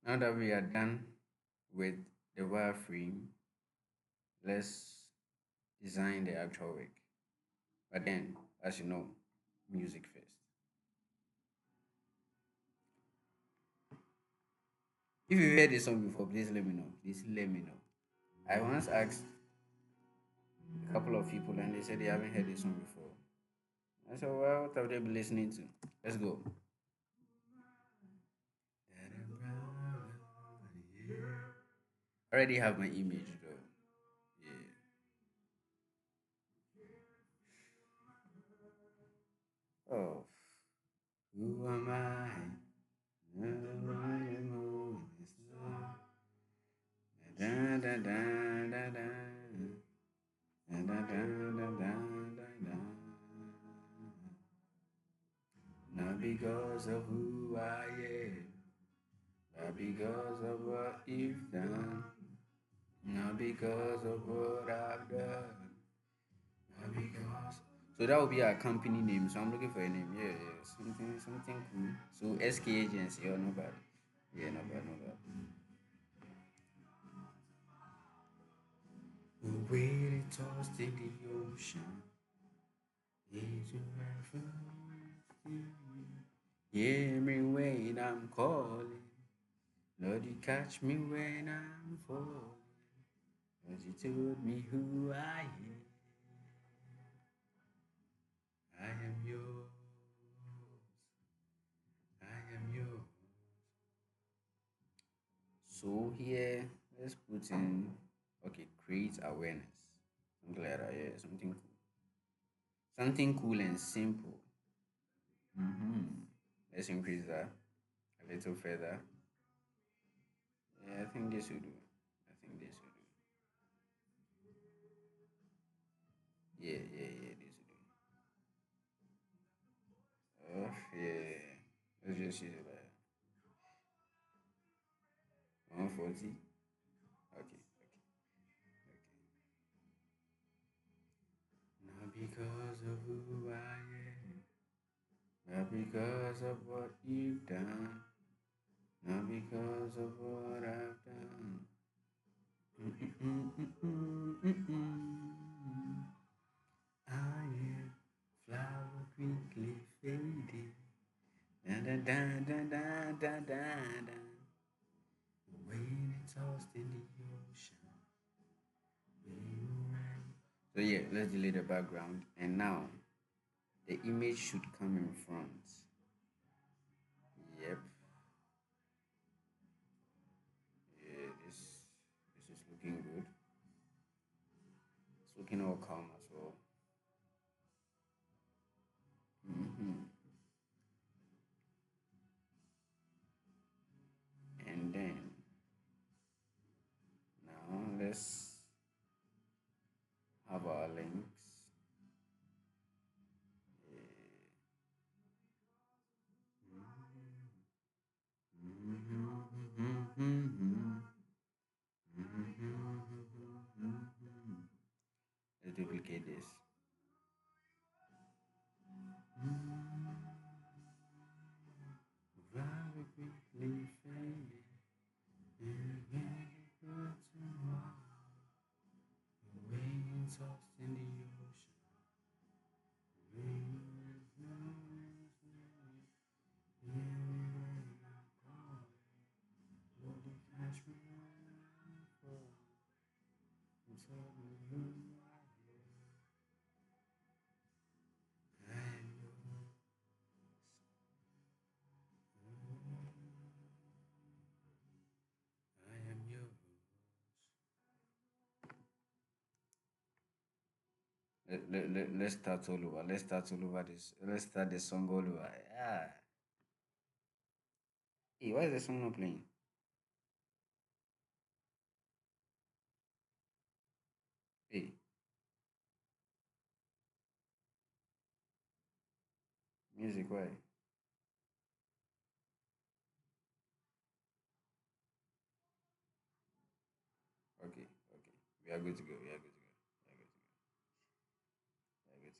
Now that we are done with the wireframe, let's design the actual work. But then, as you know, music first. If you heard this song before, please let me know. Please let me know. I once asked a couple of people and they said they haven't heard this song before. I said, well, what have they been listening to? Let's go. I already have my image though. Yeah. Oh, who am I? Da, da, da, da, da. Da, da, da, da, da, da, da. Not because of who I am, not because of what you've done, not because of what I've done, not because. So that would be our company name. So I'm looking for a name. Yeah, yeah, something cool. So SK Agency or nobody. Yeah, nobody, nobody. The way they tossed in the ocean is hear me when I'm calling. Lord, you catch me when I'm falling. Cause you told me who I am. I am yours. I am yours. So here, let's put in, okay, create awareness. Something like that, yeah, something cool. Something cool and simple. Let's increase that a little further. Yeah, I think this will do. I think this will do. Yeah, yeah, yeah, this will do. Oh, yeah. Let's just use it like 140. Okay, okay, okay. Not because of who I am, not because of what you've done, not because of what I've done. I am flower quickly fading. Da da da da da da da da. When it's tossed in the ocean. So yeah, let's delete the background. And now the image should come in front. Yep. Yeah, this is looking good. It's looking all calm as well. hmm And then now let's have our links. Let's duplicate this. Very quickly fading. When tossed in the I am yours. Let's start all over. Let's start all over this. Let's start the song all over. Yeah. Hey, why is the song not playing? Hey, music, why? Okay, okay. We are good to go. We are good to go. We are good to go. We are good to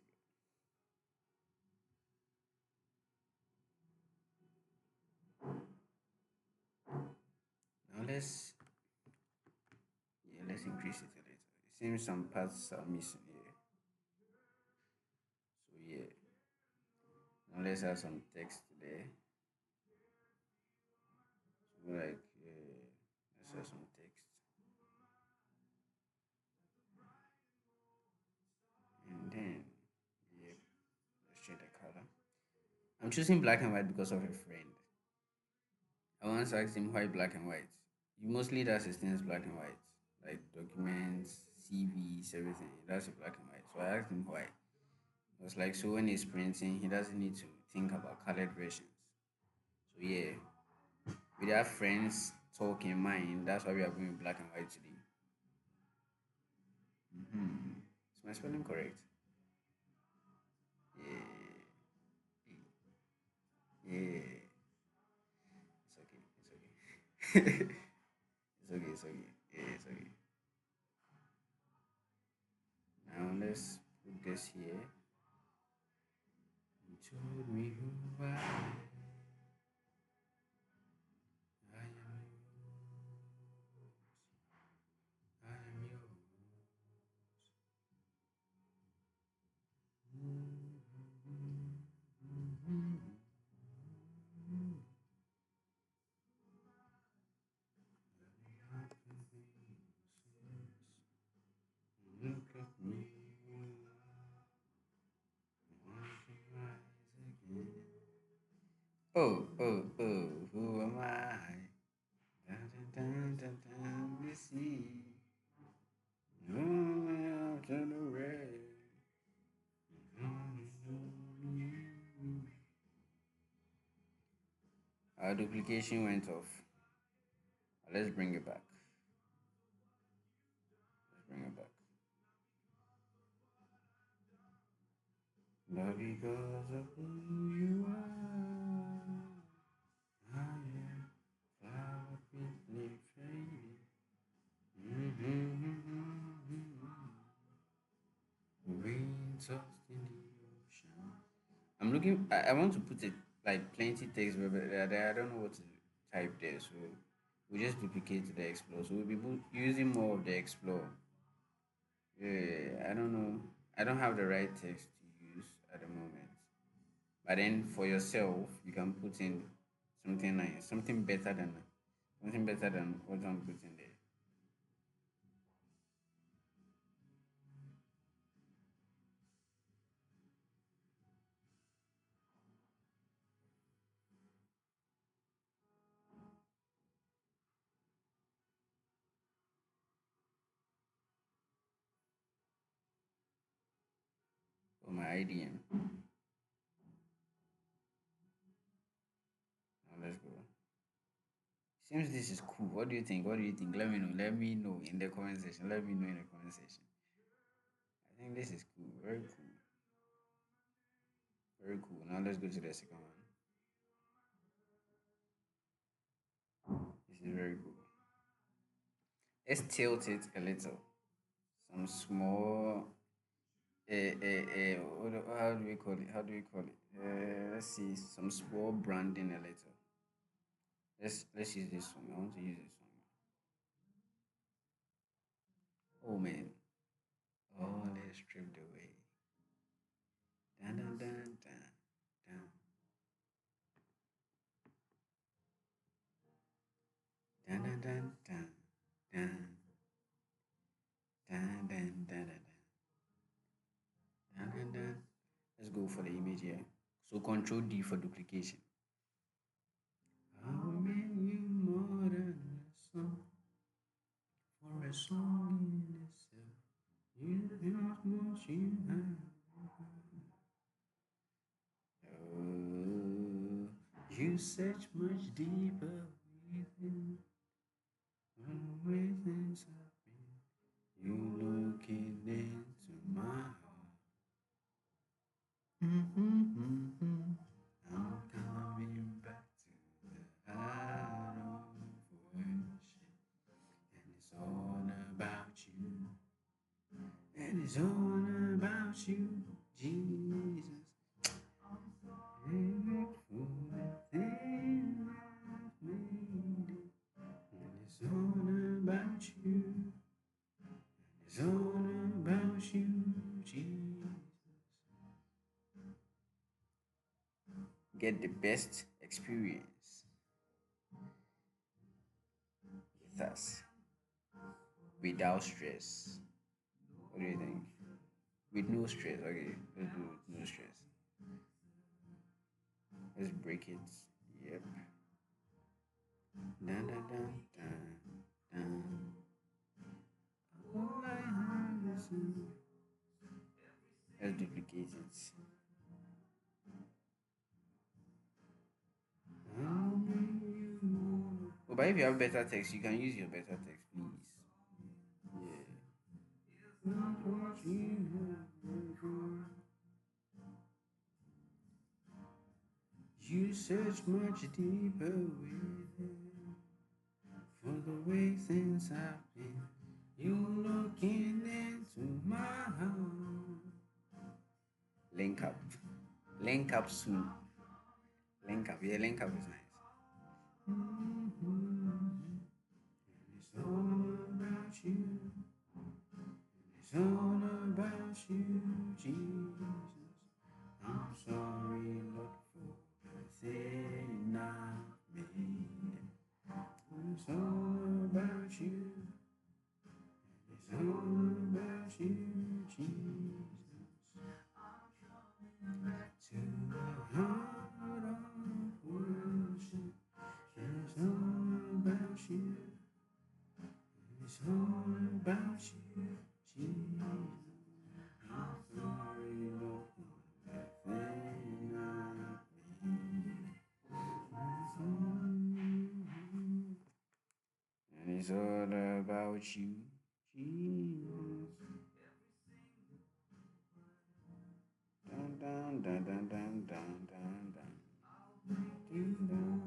go. let's increase it a little. It seems some parts are missing here. So yeah, now let's add some text there. So like let's add some text, and then yeah, let's change the color. I'm choosing black and white because of a friend. I once asked him why black and white. He mostly does his things black and white, like documents, CVs, everything. He does it black and white. So I asked him why. It was like, so when he's printing, he doesn't need to think about colored versions. So yeah, with our friends talk in mind, that's why we are going black and white today. Is my spelling correct? Yeah, yeah. It's okay. It's okay. It's okay. It's okay. Yeah, it's okay. Now let's put this here. You told me who I am yours. I am yours. Look at me. Oh, oh, oh, who am I? Dun, dun, dun, dun, dun, let's see. Oh, to the red. Our duplication went off. Let's bring it back. Let's bring it back. Not because of who you are. I am flower quickly fading. Rain tossed in the ocean. I'm looking. I want to put it like plenty text, but I don't know what to type there. So we just duplicate the explore. So we'll be using more of the explore. Yeah, I don't know. I don't have the right text to use at the moment. But then for yourself, you can put in something nice, something better than what I'm putting there. For my IDM. Now let's go. Seems this is cool. What do you think? What do you think? Let me know. Let me know in the comment section. Let me know in the comment section. I think this is cool. Very cool. Very cool. Now let's go to the second one. This is very cool. Let's tilt it a little. Some small. How do we call it? How do we call it? Let's see. Some small branding a little. Let's use this one. I want to use this one. Oh man. All is stripped away. Dun dun dun dun dun dun dun dun dun dun dun dun dun dun dun dun dun. Let's go for the image here. So Control D for duplication. I'll make you more than a song for a song in itself. You have much you have. Oh, you search much deeper within. Within something, you looking into my heart. I'm coming back to the heart of worship, and it's all about you, and it's all about you, Jesus. Every fool thing I've made, and it's about you. It's all about you, Jesus. Get the best experience with us without stress. What do you think? With no stress. Okay, let's do it with no stress. Let's break it. Yep. Dun, dun, dun, dun, dun. All I have is you. Let's duplicate it. Oh, but if you have better text, you can use your better text, please. Yeah. You search much deeper within for the way things have been. You looking into my heart. Link up. Link up soon. Link up. Yeah, link up is nice. It's all about you. It's all about you, Jesus. I'm sorry, Lord, for the thing I made. It's all about you. It's all about you, Jesus. To the heart of worship. It's all about you. It's all about you, Jesus. I'm sorry, Lord, for the thing I made. And it's all about you, Jesus. Dun dun dun dun dun dun dun dun. Dun, dun.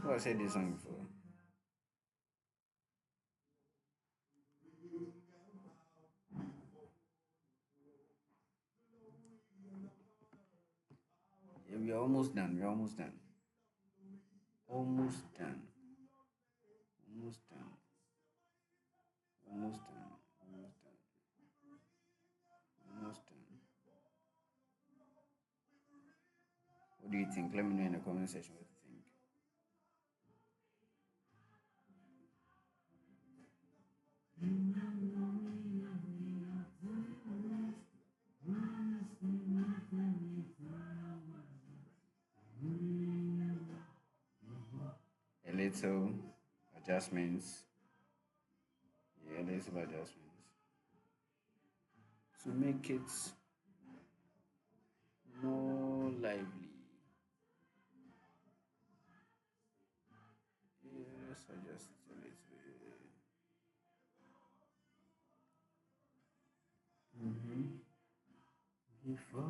Oh, I said this song before. Yeah, we're almost done. We're almost done. Almost done. Almost done. Almost done. Almost done. Almost done. What do you think? Let me know in the comment section what you think. A little adjustments. Yeah, a little adjustments to make it more lively. Yes, adjust it a little bit. Mm-hmm. Before